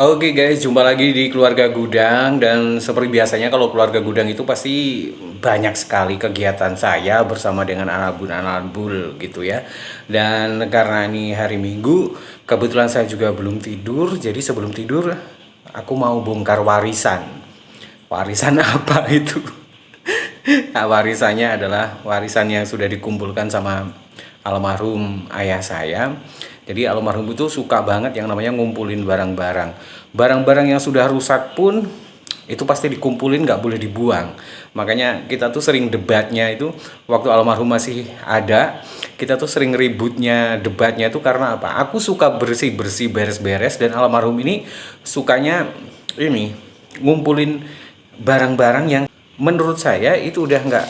Oke guys, jumpa lagi di keluarga Gudang dan seperti biasanya kalau keluarga Gudang itu pasti banyak sekali kegiatan saya bersama dengan anabul gitu ya. Dan karena ini hari Minggu, kebetulan saya juga belum tidur, jadi sebelum tidur aku mau bongkar warisan. Warisan apa itu? Nah, warisannya adalah warisan yang sudah dikumpulkan sama almarhum ayah saya. Jadi almarhum itu suka banget yang namanya ngumpulin barang-barang. Barang-barang yang sudah rusak pun itu pasti dikumpulin, nggak boleh dibuang. Makanya kita tuh sering debatnya itu waktu almarhum masih ada, kita tuh sering ributnya debatnya itu karena apa? Aku suka bersih-bersih, beres-beres, dan almarhum ini sukanya ini ngumpulin barang-barang yang menurut saya itu udah nggak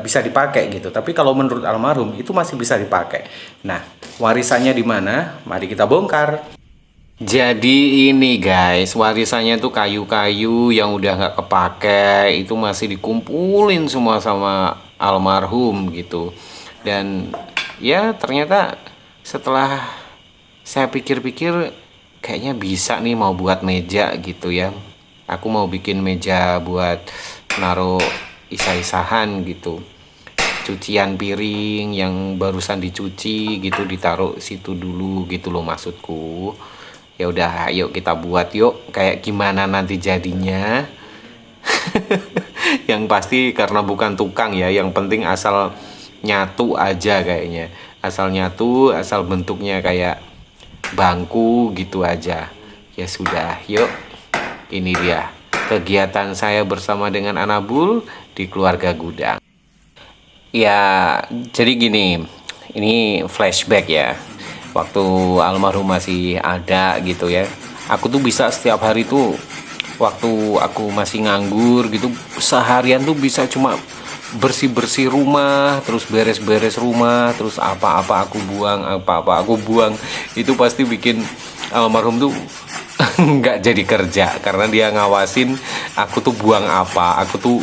bisa dipakai gitu. Tapi kalau menurut almarhum itu masih bisa dipakai. Nah, warisannya di mana? Mari kita bongkar. Jadi ini guys, warisannya tuh kayu-kayu yang udah nggak kepake itu masih dikumpulin semua sama almarhum gitu. Dan ya ternyata setelah saya pikir-pikir kayaknya bisa nih mau buat meja gitu ya. Aku mau bikin meja buat naruh isah-isahan gitu. Cucian piring yang barusan dicuci gitu ditaruh situ dulu gitu loh maksudku. Ya udah, yuk kita buat yuk. Kayak gimana nanti jadinya? Yang pasti karena bukan tukang ya, yang penting asal nyatu aja kayaknya. Asal nyatu, asal bentuknya kayak bangku gitu aja. Ya sudah, yuk. Ini dia kegiatan saya bersama dengan Anabul di keluarga Gudang. Ya, jadi gini, ini flashback ya. Waktu almarhum masih ada gitu ya. Aku tuh bisa setiap hari tuh, waktu aku masih nganggur gitu, seharian tuh bisa cuma bersih-bersih rumah, terus beres-beres rumah, terus apa-apa aku buang, apa-apa aku buang. Itu pasti bikin almarhum tuh nggak jadi kerja karena dia ngawasin aku tuh buang apa, aku tuh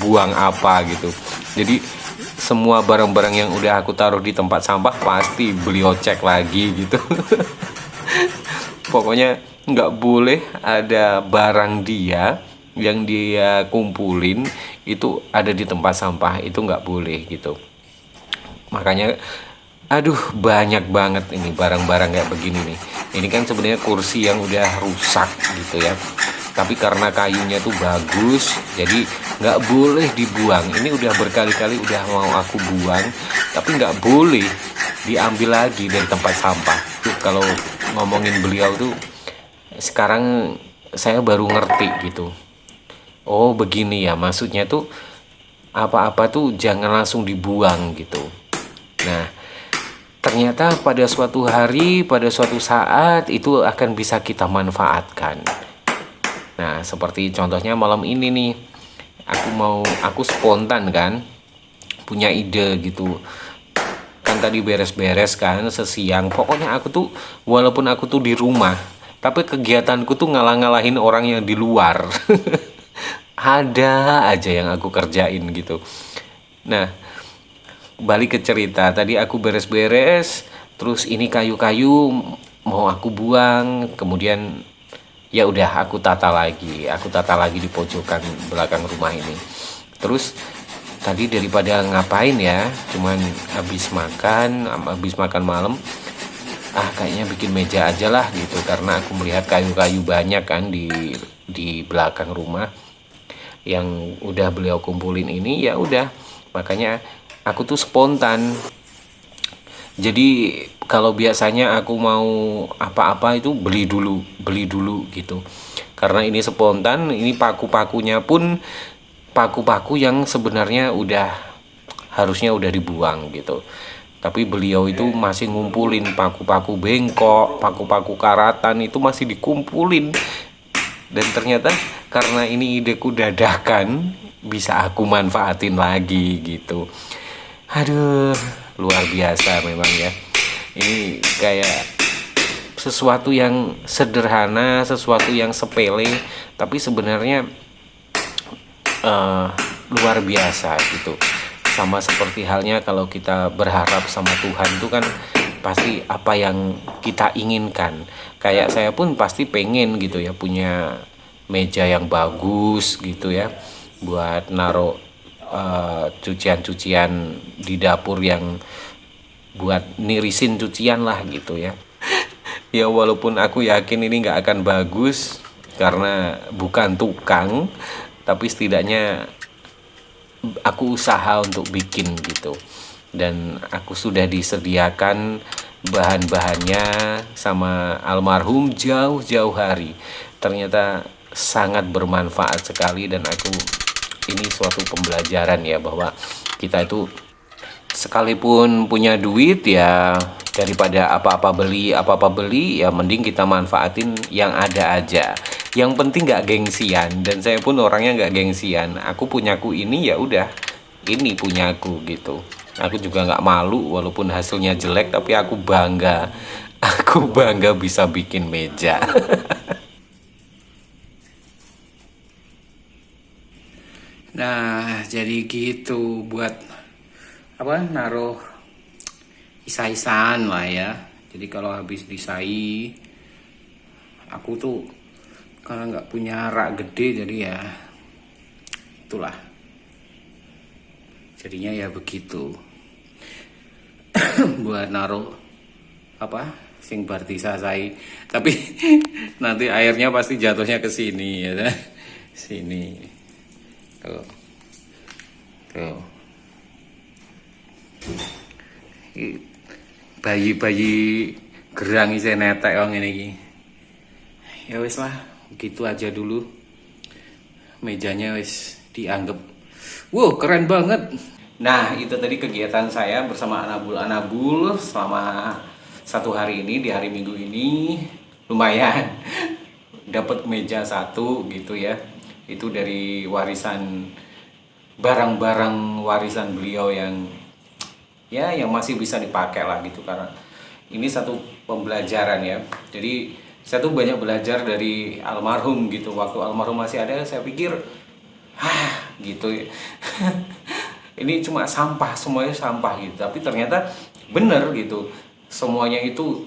buang apa gitu. Jadi semua barang-barang yang udah aku taruh di tempat sampah pasti beliau cek lagi gitu. Pokoknya nggak boleh ada barang dia yang dia kumpulin itu ada di tempat sampah, itu nggak boleh gitu. Makanya aduh banyak banget ini barang-barang kayak begini nih. Ini kan sebenarnya kursi yang udah rusak gitu ya, tapi karena kayunya tuh bagus jadi nggak boleh dibuang. Ini udah berkali-kali udah mau aku buang tapi nggak boleh diambil lagi dari tempat sampah tuh. Kalau ngomongin beliau tuh sekarang saya baru ngerti gitu. Oh begini ya maksudnya tuh, apa-apa tuh jangan langsung dibuang gitu. Nah, ternyata pada suatu hari, pada suatu saat itu akan bisa kita manfaatkan. Nah, seperti contohnya malam ini nih. Aku spontan kan, punya ide gitu. Kan tadi beres-beres kan sesiang. Pokoknya aku tuh walaupun aku tuh di rumah, tapi kegiatanku tuh ngalah-ngalahin orang yang di luar. Ada aja yang aku kerjain gitu. Nah, balik ke cerita tadi, aku beres-beres terus ini kayu-kayu mau aku buang, kemudian ya udah aku tata lagi di pojokan belakang rumah ini. Terus tadi daripada ngapain ya, cuman habis makan malam, kayaknya bikin meja aja lah gitu, karena aku melihat kayu-kayu banyak kan di belakang rumah yang udah beliau kumpulin ini. Ya udah, makanya aku tuh spontan. Jadi kalau biasanya aku mau apa-apa itu beli dulu gitu. Karena ini spontan, ini paku-pakunya pun paku-paku yang sebenarnya harusnya udah dibuang gitu. Tapi beliau itu masih ngumpulin paku-paku bengkok, paku-paku karatan itu masih dikumpulin. Dan ternyata karena ini ideku dadakan, bisa aku manfaatin lagi gitu. Aduh, luar biasa memang ya. Ini kayak sesuatu yang sederhana, sesuatu yang sepele, tapi sebenarnya luar biasa gitu. Sama seperti halnya kalau kita berharap sama Tuhan itu kan pasti apa yang kita inginkan. Kayak saya pun pasti pengen gitu ya punya meja yang bagus gitu ya, buat naruh cucian-cucian di dapur, yang buat nirisin cucian lah gitu ya. Ya walaupun aku yakin ini nggak akan bagus karena bukan tukang, tapi setidaknya aku usaha untuk bikin gitu. Dan aku sudah disediakan bahan-bahannya sama almarhum jauh-jauh hari. Ternyata sangat bermanfaat sekali, dan ini suatu pembelajaran ya, bahwa kita itu sekalipun punya duit ya, daripada apa-apa beli ya mending kita manfaatin yang ada aja. Yang penting nggak gengsian, dan saya pun orangnya nggak gengsian. Aku punyaku ini ya udah, ini punyaku gitu. Aku juga nggak malu walaupun hasilnya jelek, tapi aku bangga. Aku bangga bisa bikin meja. Nah, jadi gitu buat apa, naruh isai-isaan lah ya. Jadi kalau habis disai, aku tuh karena nggak punya rak gede, jadi ya itulah, jadinya ya begitu. Buat naruh apa, sing bar disasai, tapi nanti airnya pasti jatuhnya ke sini ya kan? Sini tuh tuh, bayi-bayi gerang isi netek wong ini iki. Ya wis lah, gitu aja dulu. Mejanya wis dianggap wow keren banget. Nah, itu tadi kegiatan saya bersama Anabul selama 1 hari ini, di hari Minggu ini. Lumayan dapat meja 1 gitu ya. Itu dari warisan, barang-barang warisan beliau yang ya yang masih bisa dipakai lah gitu, karena ini satu pembelajaran ya. Jadi saya tuh banyak belajar dari almarhum gitu. Waktu almarhum masih ada, saya pikir gitu ya. Ini cuma sampah, semuanya sampah gitu. Tapi ternyata bener gitu, semuanya itu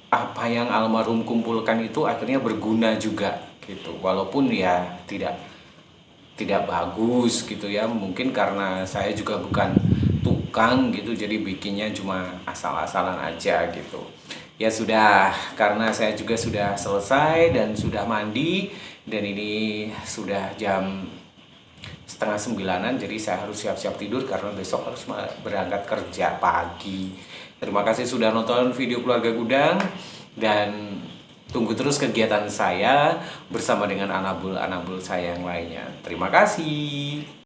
apa yang almarhum kumpulkan itu akhirnya berguna juga gitu. Walaupun ya tidak bagus gitu ya, mungkin karena saya juga bukan tukang gitu, jadi bikinnya cuma asal-asalan aja gitu. Ya sudah, karena saya juga sudah selesai dan sudah mandi, dan ini sudah jam setengah 9-an, jadi saya harus siap-siap tidur karena besok harus berangkat kerja pagi. Terima kasih sudah nonton video Keluarga Gudang, dan tunggu terus kegiatan saya bersama dengan Anabul saya yang lainnya. Terima kasih.